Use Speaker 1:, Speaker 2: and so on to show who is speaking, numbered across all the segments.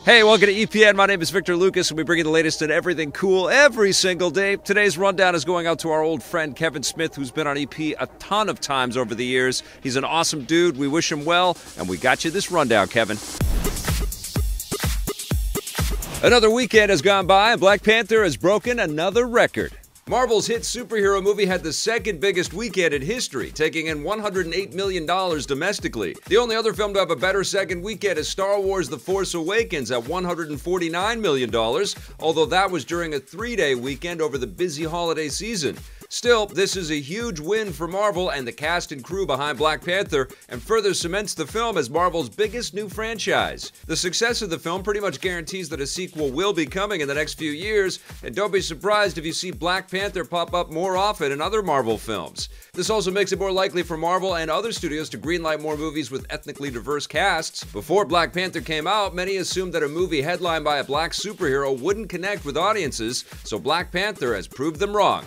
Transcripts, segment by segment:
Speaker 1: Hey, welcome to EPN. My name is Victor Lucas, and we bring you the latest in everything cool every single day. Today's rundown is going out to our old friend Kevin Smith, who's been on EP a ton of times over the years. He's an awesome dude. We wish him well, and we got you this rundown, Kevin. Another weekend has gone by, and Black Panther has broken another record. Marvel's hit superhero movie had the second biggest weekend in history, taking in $108 million domestically. The only other film to have a better second weekend is Star Wars The Force Awakens at $149 million, although that was during a three-day weekend over the busy holiday season. Still, this is a huge win for Marvel and the cast and crew behind Black Panther, and further cements the film as Marvel's biggest new franchise. The success of the film pretty much guarantees that a sequel will be coming in the next few years, and don't be surprised if you see Black Panther pop up more often in other Marvel films. This also makes it more likely for Marvel and other studios to greenlight more movies with ethnically diverse casts. Before Black Panther came out, many assumed that a movie headlined by a black superhero wouldn't connect with audiences, so Black Panther has proved them wrong.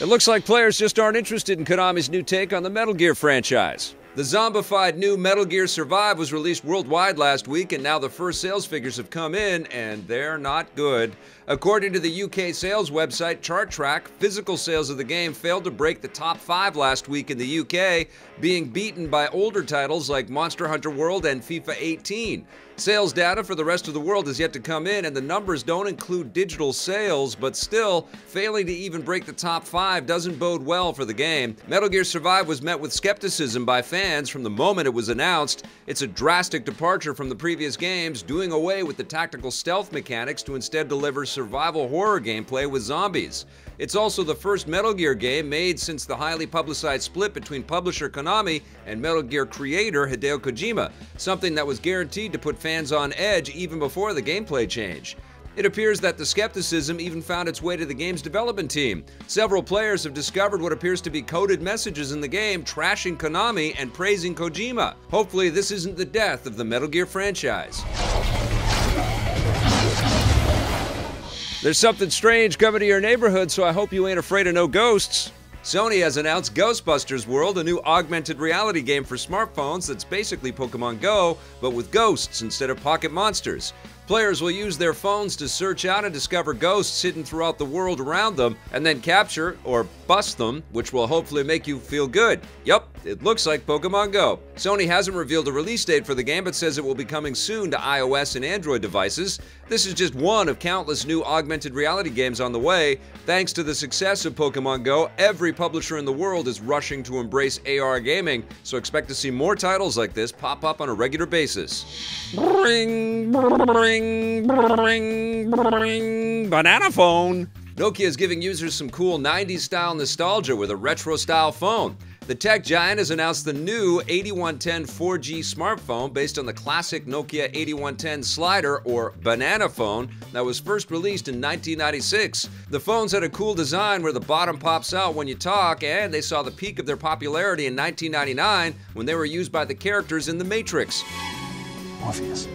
Speaker 1: It looks like players just aren't interested in Konami's new take on the Metal Gear franchise. The zombified new Metal Gear Survive was released worldwide last week, and now the first sales figures have come in, and they're not good. According to the UK sales website ChartTrack, physical sales of the game failed to break the top 5 last week in the UK, being beaten by older titles like Monster Hunter World and FIFA 18. Sales data for the rest of the world is yet to come in, and the numbers don't include digital sales, but still, failing to even break the top 5 doesn't bode well for the game. Metal Gear Survive was met with skepticism by fans from the moment it was announced. It's a drastic departure from the previous games, doing away with the tactical stealth mechanics to instead deliver survival horror gameplay with zombies. It's also the first Metal Gear game made since the highly publicized split between publisher Konami and Metal Gear creator Hideo Kojima, something that was guaranteed to put fans on edge even before the gameplay change. It appears that the skepticism even found its way to the game's development team. Several players have discovered what appears to be coded messages in the game trashing Konami and praising Kojima. Hopefully this isn't the death of the Metal Gear franchise. There's something strange coming to your neighborhood, so I hope you ain't afraid of no ghosts. Sony has announced Ghostbusters World, a new augmented reality game for smartphones that's basically Pokemon Go, but with ghosts instead of pocket monsters. Players will use their phones to search out and discover ghosts hidden throughout the world around them, and then capture or bust them, which will hopefully make you feel good. Yup, it looks like Pokemon Go. Sony hasn't revealed a release date for the game, but says it will be coming soon to iOS and Android devices. This is just one of countless new augmented reality games on the way. Thanks to the success of Pokemon Go, every publisher in the world is rushing to embrace AR gaming, so expect to see more titles like this pop up on a regular basis. Bring, bring, bring, bring, banana phone. Nokia is giving users some cool 90s style nostalgia with a retro style phone. The tech giant has announced the new 8110 4G smartphone based on the classic Nokia 8110 slider or banana phone that was first released in 1996. The phones had a cool design where the bottom pops out when you talk, and they saw the peak of their popularity in 1999 when they were used by the characters in The Matrix.
Speaker 2: Morpheus.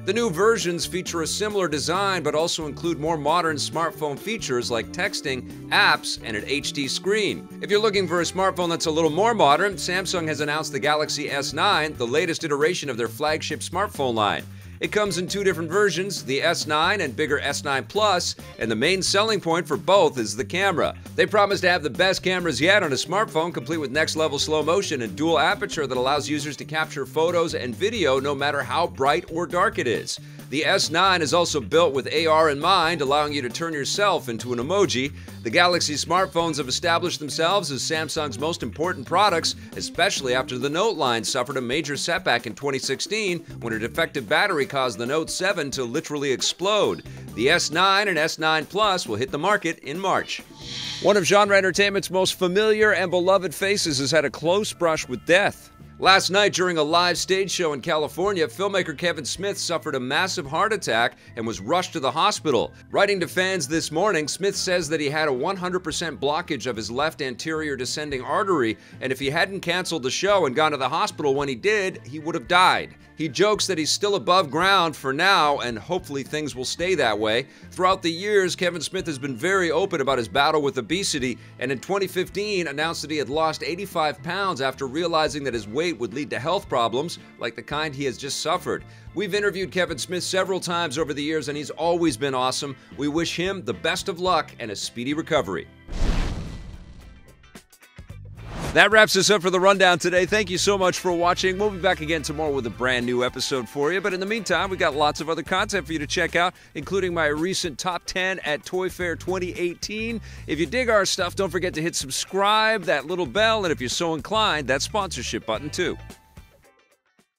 Speaker 1: The new versions feature a similar design but also include more modern smartphone features like texting, apps, and an HD screen. If you're looking for a smartphone that's a little more modern, Samsung has announced the Galaxy S9, the latest iteration of their flagship smartphone line. It comes in 2 different versions, the S9 and bigger S9 Plus, and the main selling point for both is the camera. They promise to have the best cameras yet on a smartphone, complete with next-level slow motion and dual aperture that allows users to capture photos and video no matter how bright or dark it is. The S9 is also built with AR in mind, allowing you to turn yourself into an emoji. The Galaxy smartphones have established themselves as Samsung's most important products, especially after the Note line suffered a major setback in 2016 when a defective battery caused the Note 7 to literally explode. The S9 and S9 Plus will hit the market in March. One of genre entertainment's most familiar and beloved faces has had a close brush with death. Last night, during a live stage show in California, filmmaker Kevin Smith suffered a massive heart attack and was rushed to the hospital. Writing to fans this morning, Smith says that he had a 100% blockage of his left anterior descending artery, and if he hadn't canceled the show and gone to the hospital when he did, he would have died. He jokes that he's still above ground for now, and hopefully things will stay that way. Throughout the years, Kevin Smith has been very open about his battle with obesity, and in 2015 announced that he had lost 85 pounds after realizing that his weight would lead to health problems like the kind he has just suffered. We've interviewed Kevin Smith several times over the years, and he's always been awesome. We wish him the best of luck and a speedy recovery. That wraps us up for the rundown today. Thank you so much for watching. We'll be back again tomorrow with a brand new episode for you. But in the meantime, we got lots of other content for you to check out, including my recent top 10 at Toy Fair 2018. If you dig our stuff, don't forget to hit subscribe, that little bell, and if you're so inclined, that sponsorship button too.